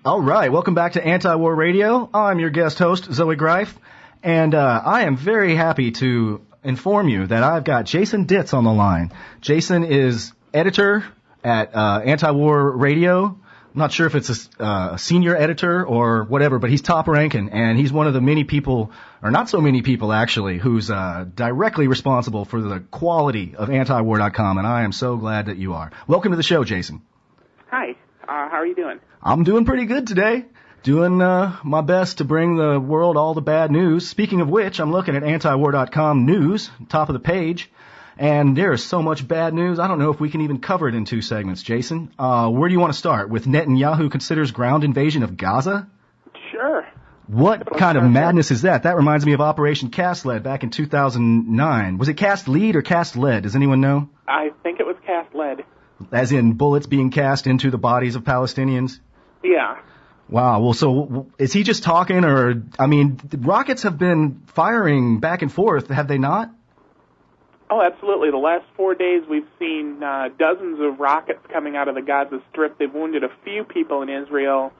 All right, welcome back to Anti-War Radio. I'm your guest host, Zoe Greif, and I am very happy to inform you that I've got Jason Ditz on the line. Jason is editor at Anti-War Radio. I'm not sure if it's a senior editor or whatever, but he's top ranking, and he's one of the many people, or not so many people actually, who's directly responsible for the quality of antiwar.com, and I am so glad that you are. Welcome to the show, Jason. Hi. How are you doing? I'm doing pretty good today. Doing my best to bring the world all the bad news. Speaking of which, I'm looking at antiwar.com news, top of the page, and there is so much bad news. I don't know if we can even cover it in 2 segments, Jason. Where do you want to start? With Netanyahu considers ground invasion of Gaza? Sure. What kind of madness is that? That reminds me of Operation Cast Lead back in 2009. Was it Cast Lead or Cast Lead? Does anyone know? I think it was Cast Lead. As in bullets being cast into the bodies of Palestinians? Yeah. Wow. Well, so is he just talking, or, I mean, the rockets have been firing back and forth, have they not? Oh, absolutely. The last 4 days we've seen dozens of rockets coming out of the Gaza Strip. They've wounded a few people in Israel.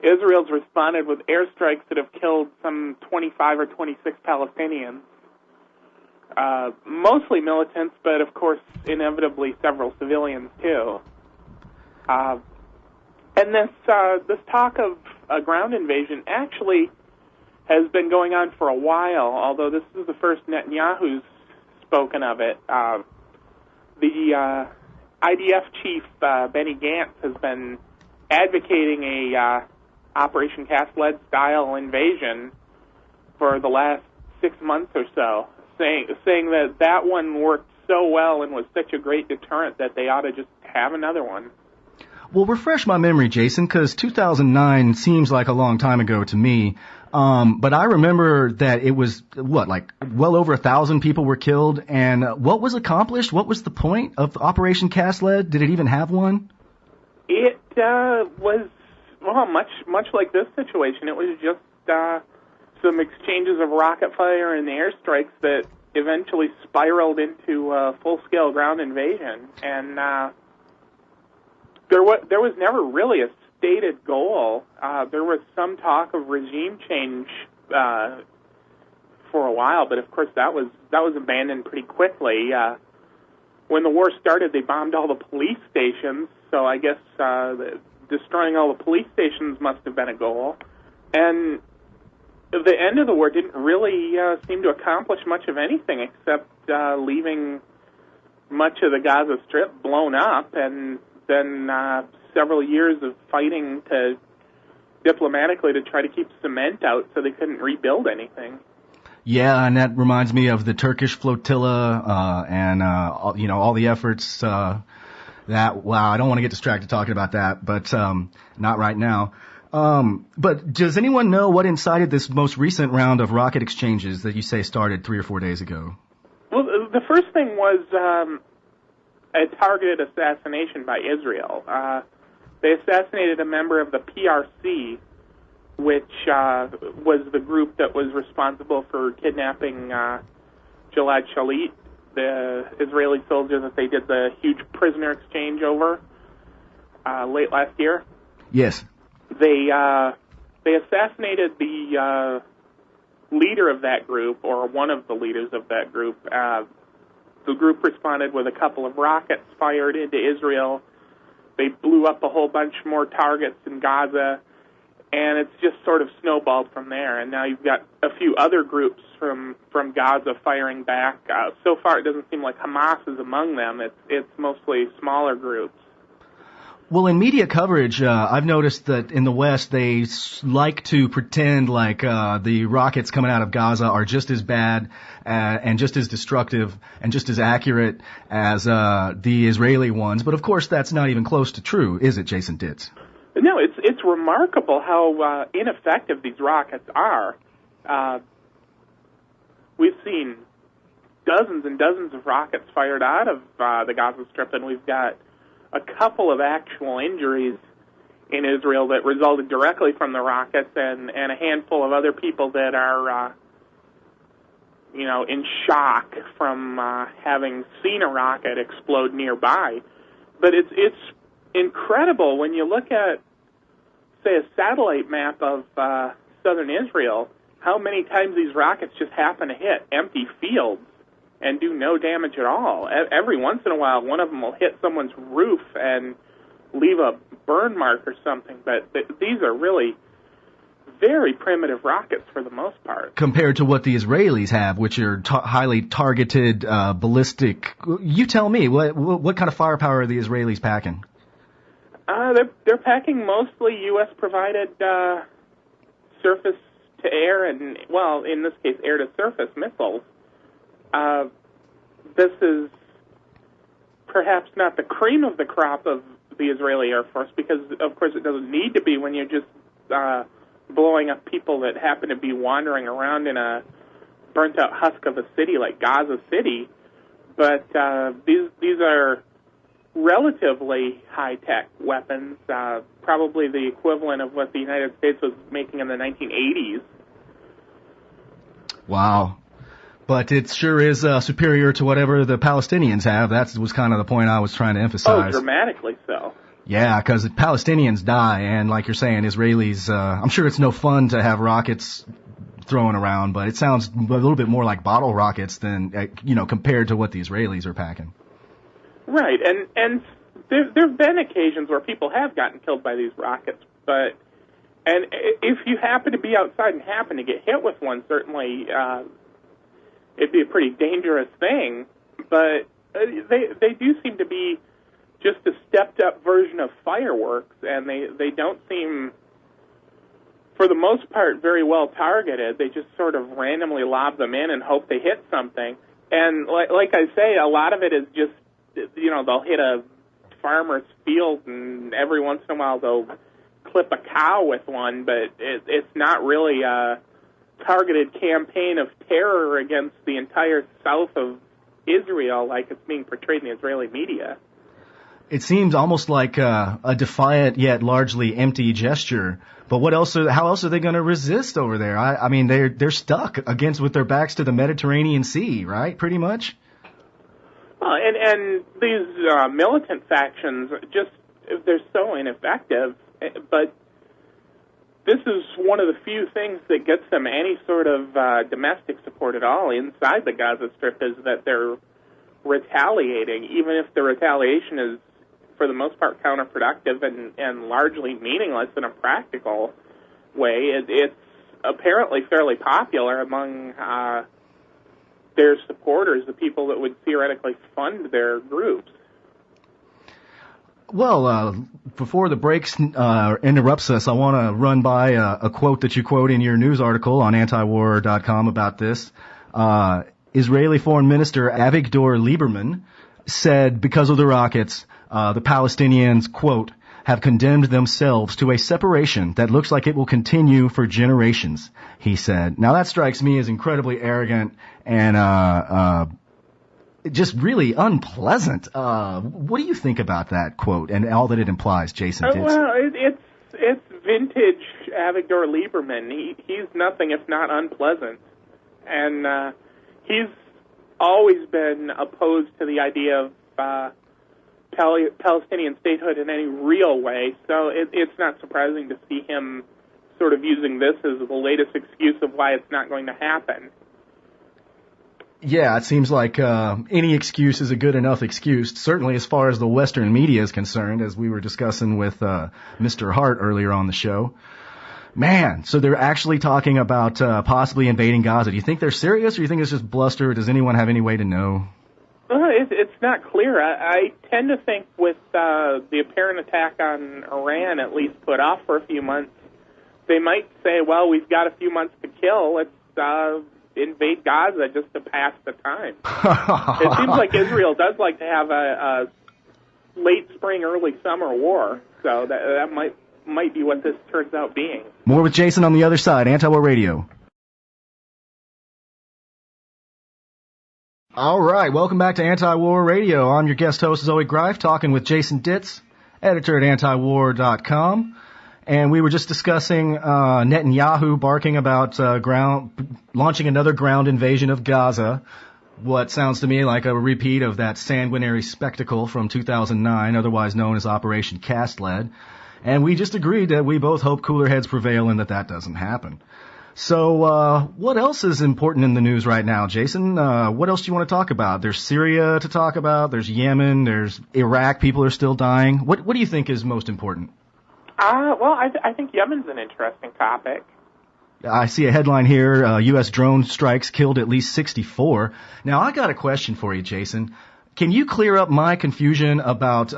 Israel's responded with airstrikes that have killed some 25 or 26 Palestinians. Mostly militants, but of course, inevitably several civilians too. And this talk of a ground invasion actually has been going on for a while, although this is the first Netanyahu's spoken of it. The IDF chief, Benny Gantz, has been advocating a Operation Cast Lead style invasion for the last 6 months or so, saying that one worked so well and was such a great deterrent that they ought to just have another one. Well, refresh my memory, Jason, because 2009 seems like a long time ago to me. But I remember that it was, like well over 1,000 people were killed. And what was accomplished? What was the point of Operation Cast Lead? Did it even have one? It was, much like this situation. It was just some exchanges of rocket fire and airstrikes that eventually spiraled into a full-scale ground invasion. And there was never really a stated goal. There was some talk of regime change for a while, but of course that was abandoned pretty quickly. When the war started, they bombed all the police stations, so I guess destroying all the police stations must have been a goal. And the end of the war didn't really seem to accomplish much of anything except leaving much of the Gaza Strip blown up, and then several years of fighting diplomatically to try to keep cement out so they couldn't rebuild anything. Yeah, and that reminds me of the Turkish flotilla and all the efforts. I don't want to get distracted talking about that, but not right now. But does anyone know what incited this most recent round of rocket exchanges that you say started 3 or 4 days ago? Well, the first thing was a targeted assassination by Israel. They assassinated a member of the PRC, which was the group that was responsible for kidnapping Gilad Shalit, the Israeli soldier that they did the huge prisoner exchange over late last year. Yes. They assassinated the leader of that group, or one of the leaders of that group. The group responded with a couple of rockets fired into Israel. They blew up a whole bunch more targets in Gaza, and it's just sort of snowballed from there. And now you've got a few other groups from Gaza firing back. So far, it doesn't seem like Hamas is among them. It's mostly smaller groups. Well, in media coverage, I've noticed that in the West, they like to pretend like the rockets coming out of Gaza are just as bad and just as destructive and just as accurate as the Israeli ones. But, of course, that's not even close to true, is it, Jason Ditz? No, it's remarkable how ineffective these rockets are. We've seen dozens and dozens of rockets fired out of the Gaza Strip, and we've got a couple of actual injuries in Israel that resulted directly from the rockets, and a handful of other people that are, in shock from having seen a rocket explode nearby. But it's incredible when you look at say, a satellite map of southern Israel, how many times these rockets just happen to hit empty fields and do no damage at all. Every once in a while, one of them will hit someone's roof and leave a burn mark or something, but these are really very primitive rockets for the most part. Compared to what the Israelis have, which are highly targeted, ballistic. You tell me, what kind of firepower are the Israelis packing? They're packing mostly U.S.-provided surface to air and, well, in this case, air to surface missiles. This is perhaps not the cream of the crop of the Israeli Air Force because, of course, it doesn't need to be when you're just blowing up people that happen to be wandering around in a burnt-out husk of a city like Gaza City. But these are relatively high-tech weapons, probably the equivalent of what the United States was making in the 1980s. Wow. But it sure is superior to whatever the Palestinians have. That was kind of the point I was trying to emphasize. Oh, dramatically so. Yeah, because Palestinians die, and like you're saying, Israelis, I'm sure it's no fun to have rockets thrown around, but it sounds a little bit more like bottle rockets than, compared to what the Israelis are packing. Right, and there have been occasions where people have gotten killed by these rockets, and if you happen to be outside and happen to get hit with one, certainly it'd be a pretty dangerous thing, but they do seem to be just a stepped-up version of fireworks, and they don't seem, for the most part, very well targeted. They just sort of randomly lob them in and hope they hit something. And like I say, a lot of it is just, they'll hit a farmer's field, and every once in a while they'll clip a cow with one, but it's not really a targeted campaign of terror against the entire south of Israel like it's being portrayed in the Israeli media. It seems almost like a defiant yet largely empty gesture. But how else are they going to resist over there? I mean, they're stuck with their backs to the Mediterranean Sea, right? Pretty much. And these militant factions, they're so ineffective. But this is one of the few things that gets them any sort of domestic support at all inside the Gaza Strip is that they're retaliating, even if the retaliation is, for the most part, counterproductive and largely meaningless in a practical way. It's apparently fairly popular among their supporters, the people that would theoretically fund their groups. Well, before the break interrupts us, I want to run by a quote that you quote in your news article on antiwar.com about this. Israeli Foreign Minister Avigdor Lieberman said because of the rockets, the Palestinians, quote, have condemned themselves to a separation that looks like it will continue for generations, he said. Now that strikes me as incredibly arrogant and just really unpleasant. What do you think about that quote and all that it implies, Jason? Well, it's vintage Avigdor Lieberman. He's nothing if not unpleasant. And he's always been opposed to the idea of Palestinian statehood in any real way, so it's not surprising to see him sort of using this as the latest excuse of why it's not going to happen. Yeah, it seems like any excuse is a good enough excuse, certainly as far as the Western media is concerned, as we were discussing with Mr. Hart earlier on the show. Man, so they're actually talking about possibly invading Gaza. Do you think they're serious, or do you think it's just bluster, or does anyone have any way to know? It's not clear. I tend to think with the apparent attack on Iran, at least put off for a few months, they might say, well, we've got a few months to kill. Let's invade Gaza just to pass the time. It seems like Israel does like to have a late spring, early summer war, so that might be what this turns out being. More with Jason on the other side. Anti-War Radio. All right, welcome back to Anti-War Radio. I'm your guest host, Zoe Greif, talking with Jason Ditz, editor at antiwar.com. And we were just discussing Netanyahu barking about launching another ground invasion of Gaza, what sounds to me like a repeat of that sanguinary spectacle from 2009, otherwise known as Operation Cast Lead. And we just agreed that we both hope cooler heads prevail and that doesn't happen. So, what else is important in the news right now, Jason? What else do you want to talk about? There's Syria to talk about. There's Yemen. There's Iraq. People are still dying. What do you think is most important? Well, I think Yemen's an interesting topic. I see a headline here, U.S. drone strikes killed at least 64. Now, I got a question for you, Jason. Can you clear up my confusion about,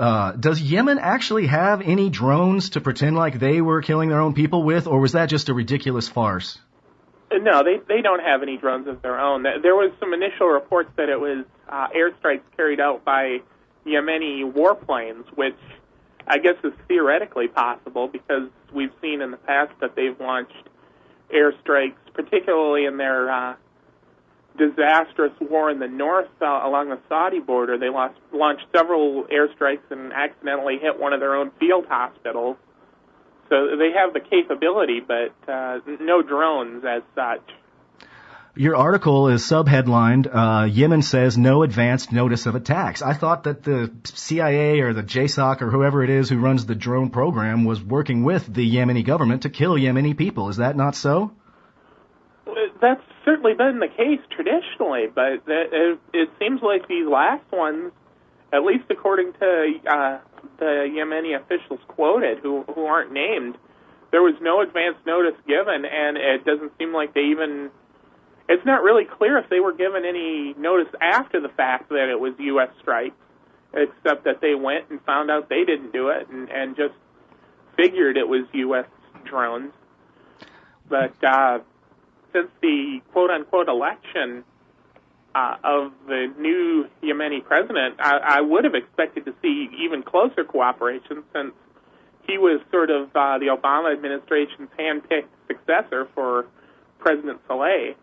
does Yemen actually have any drones to pretend like they were killing their own people with, or was that just a ridiculous farce? No, they don't have any drones of their own. There was some initial reports that it was airstrikes carried out by Yemeni warplanes, which I guess is theoretically possible because we've seen in the past that they've launched airstrikes, particularly in their disastrous war in the north along the Saudi border. They launched several airstrikes and accidentally hit one of their own field hospitals. So they have the capability, but no drones as such. Your article is subheadlined, Yemen says no advanced notice of attacks. I thought that the CIA or the JSOC or whoever it is who runs the drone program was working with the Yemeni government to kill Yemeni people. Is that not so? That's certainly been the case traditionally, but it seems like these last ones, at least according to the Yemeni officials quoted, who aren't named, there was no advance notice given, and it doesn't seem like they even... It's not really clear if they were given any notice after the fact that it was U.S. strikes, except that they went and found out they didn't do it and just figured it was U.S. drones. But since the quote-unquote election of the new Yemeni president, I would have expected to see even closer cooperation since he was sort of the Obama administration's hand-picked successor for President Saleh.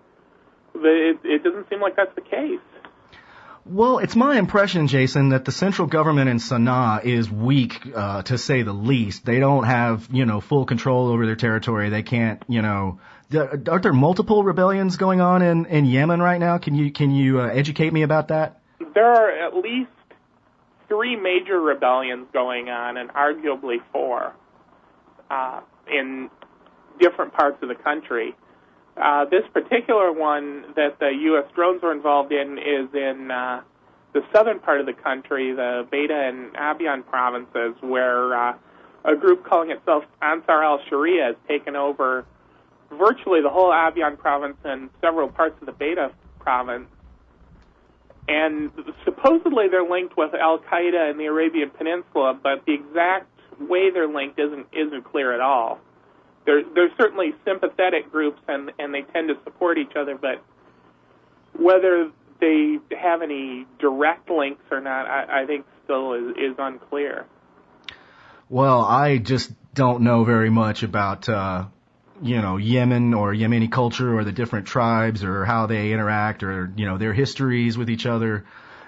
But it doesn't seem like that's the case. Well, it's my impression, Jason, that the central government in Sana'a is weak, to say the least. They don't have, full control over their territory. They can't, aren't there multiple rebellions going on in Yemen right now? Can you educate me about that? There are at least 3 major rebellions going on, and arguably 4 in different parts of the country. This particular one that the U.S. drones were involved in is in the southern part of the country, the Beta and Abiyan provinces, where a group calling itself Ansar al-Sharia has taken over virtually the whole Abiyan province and several parts of the Beta province. And supposedly they're linked with al-Qaeda in the Arabian Peninsula, but the exact way they're linked isn't clear at all. There's certainly sympathetic groups, and they tend to support each other, but whether they have any direct links or not, I think still is unclear. Well, I just don't know very much about, Yemen or Yemeni culture or the different tribes or how they interact or, their histories with each other.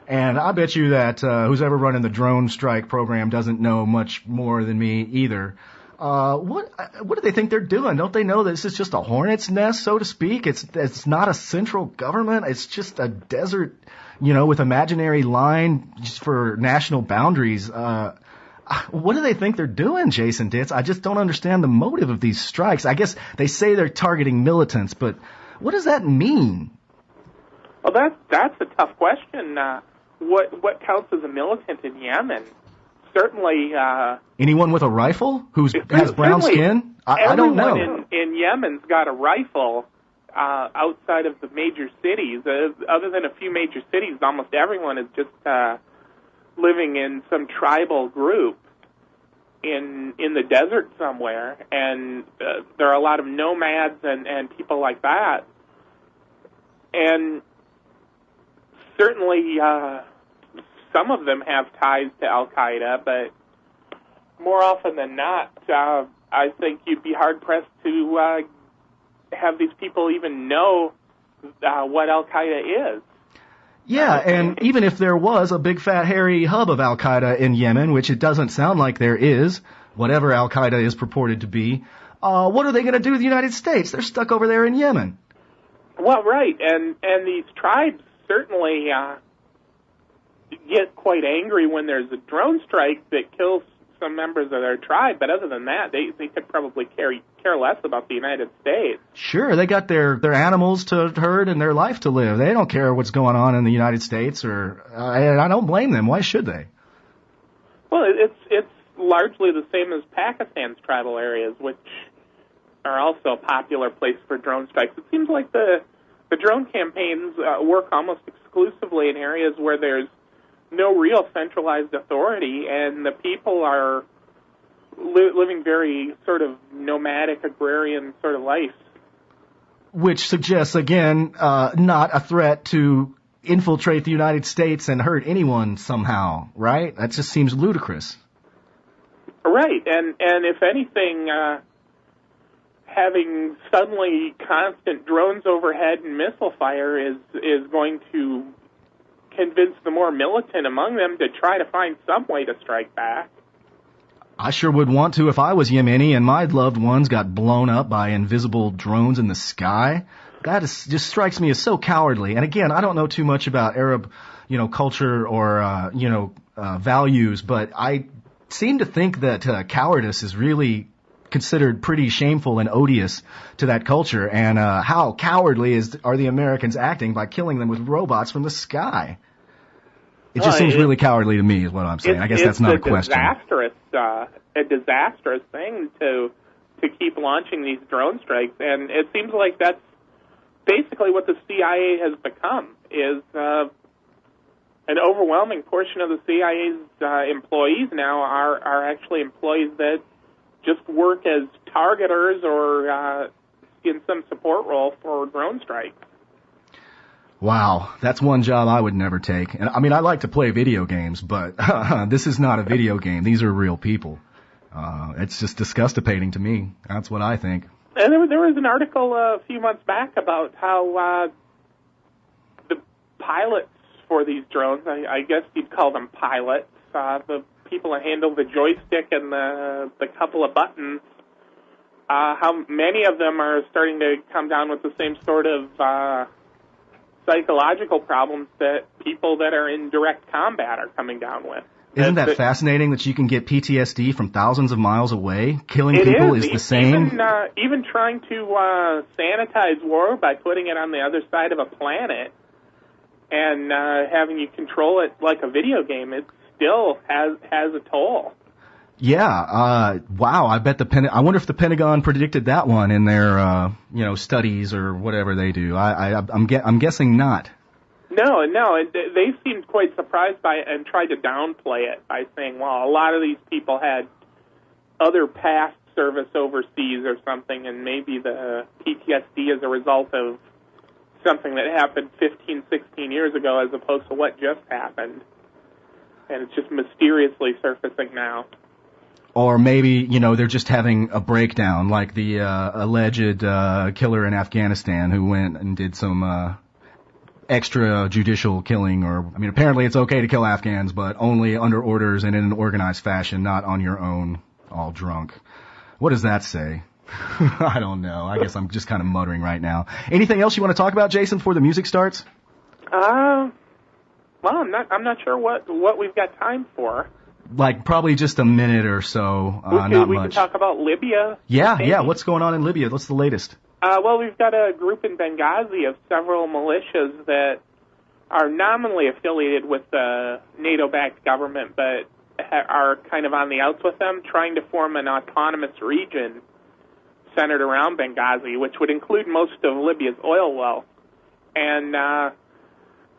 And I bet you that who's ever running the drone strike program doesn't know much more than me either. What do they think they're doing? Don't they know that this is just a hornet's nest, so to speak? It's not a central government. It's just a desert, with imaginary line just for national boundaries. What do they think they're doing, Jason Ditz? I just don't understand the motive of these strikes. I guess they say they're targeting militants, but what does that mean? Well, that's a tough question. What counts as a militant in Yemen? Certainly, anyone with a rifle has brown skin? I don't know. Everyone in Yemen's got a rifle outside of the major cities. Other than a few major cities, almost everyone is just living in some tribal group in the desert somewhere. And there are a lot of nomads and people like that. And certainly... some of them have ties to al-Qaeda, but more often than not, I think you'd be hard-pressed to have these people even know what al-Qaeda is. Yeah, and even if there was a big, fat, hairy hub of al-Qaeda in Yemen, which it doesn't sound like there is, whatever al-Qaeda is purported to be, what are they going to do with the United States? They're stuck over there in Yemen. Well, right, and these tribes certainly... get quite angry when there's a drone strike that kills some members of their tribe, but other than that, they could probably care less about the United States. Sure, they got their animals to herd and their life to live. They don't care what's going on in the United States, and I don't blame them. Why should they? Well, it's largely the same as Pakistan's tribal areas, which are also a popular place for drone strikes. It seems like the drone campaigns work almost exclusively in areas where there's no real centralized authority, and the people are living very sort of nomadic, agrarian sort of life. Which suggests, again, not a threat to infiltrate the United States and hurt anyone somehow, right? That just seems ludicrous. Right, and if anything, having suddenly constant drones overhead and missile fire is going to convince the more militant among them to try to find some way to strike back. I sure would want to if I was Yemeni and my loved ones got blown up by invisible drones in the sky. That just strikes me as so cowardly. And again, I don't know too much about Arab, culture or, values, but I seem to think that cowardice is really considered pretty shameful and odious to that culture. And how cowardly are the Americans acting by killing them with robots from the sky? It just seems really cowardly to me, is what I'm saying. I guess that's not a question. A disastrous thing to keep launching these drone strikes, and it seems like that's basically what the CIA has become. Is an overwhelming portion of the CIA's employees now are actually employees that just work as targeters or in some support role for drone strikes. Wow, that's one job I would never take. And I mean, I like to play video games, but this is not a video game. These are real people. It's just disgustating to me. That's what I think. And there was an article a few months back about how the pilots for these drones, I guess you'd call them pilots, the people that handle the joystick and the couple of buttons, how many of them are starting to come down with the same sort of psychological problems that people that are in direct combat are coming down with. Isn't that fascinating that you can get PTSD from thousands of miles away? Killing people is the same? Even trying to sanitize war by putting it on the other side of a planet and having you control it like a video game, it still has a toll. Yeah, wow, I bet I wonder if the Pentagon predicted that one in their, studies or whatever they do. I'm guessing not. No, they seemed quite surprised by it and tried to downplay it by saying, well, a lot of these people had other past service overseas or something, and maybe the PTSD is a result of something that happened 15, 16 years ago as opposed to what just happened. And it's just mysteriously surfacing now. Or maybe, they're just having a breakdown, like the alleged killer in Afghanistan who went and did some extrajudicial killing. Apparently it's okay to kill Afghans, but only under orders and in an organized fashion, not on your own, all drunk. What does that say? I don't know. I guess I'm just kind of muttering right now. Anything else you want to talk about, Jason, before the music starts? Well, I'm not sure what we've got time for. Like probably just a minute or so, not much. We can talk about Libya. Yeah. What's going on in Libya? What's the latest? Well, we've got a group in Benghazi of several militias that are nominally affiliated with the NATO-backed government, but are kind of on the outs with them, trying to form an autonomous region centered around Benghazi, which would include most of Libya's oil wealth. And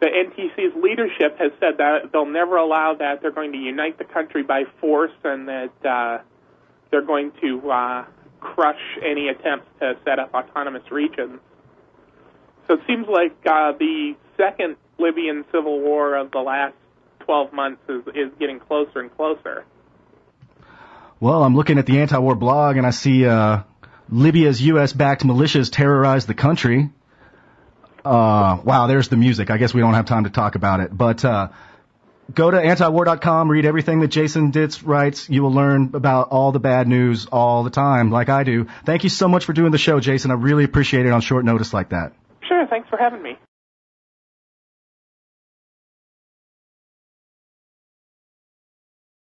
the NTC's leadership has said that they'll never allow that. They're going to unite the country by force, and that they're going to crush any attempts to set up autonomous regions. So it seems like the second Libyan civil war of the last 12 months is getting closer and closer. Well, I'm looking at the anti-war blog, and I see Libya's U.S.-backed militias terrorize the country. Wow, there's the music. I guess we don't have time to talk about it. But go to antiwar.com, read everything that Jason Ditz writes. You will learn about all the bad news all the time, like I do. Thank you so much for doing the show, Jason. I really appreciate it on short notice like that. Sure, thanks for having me.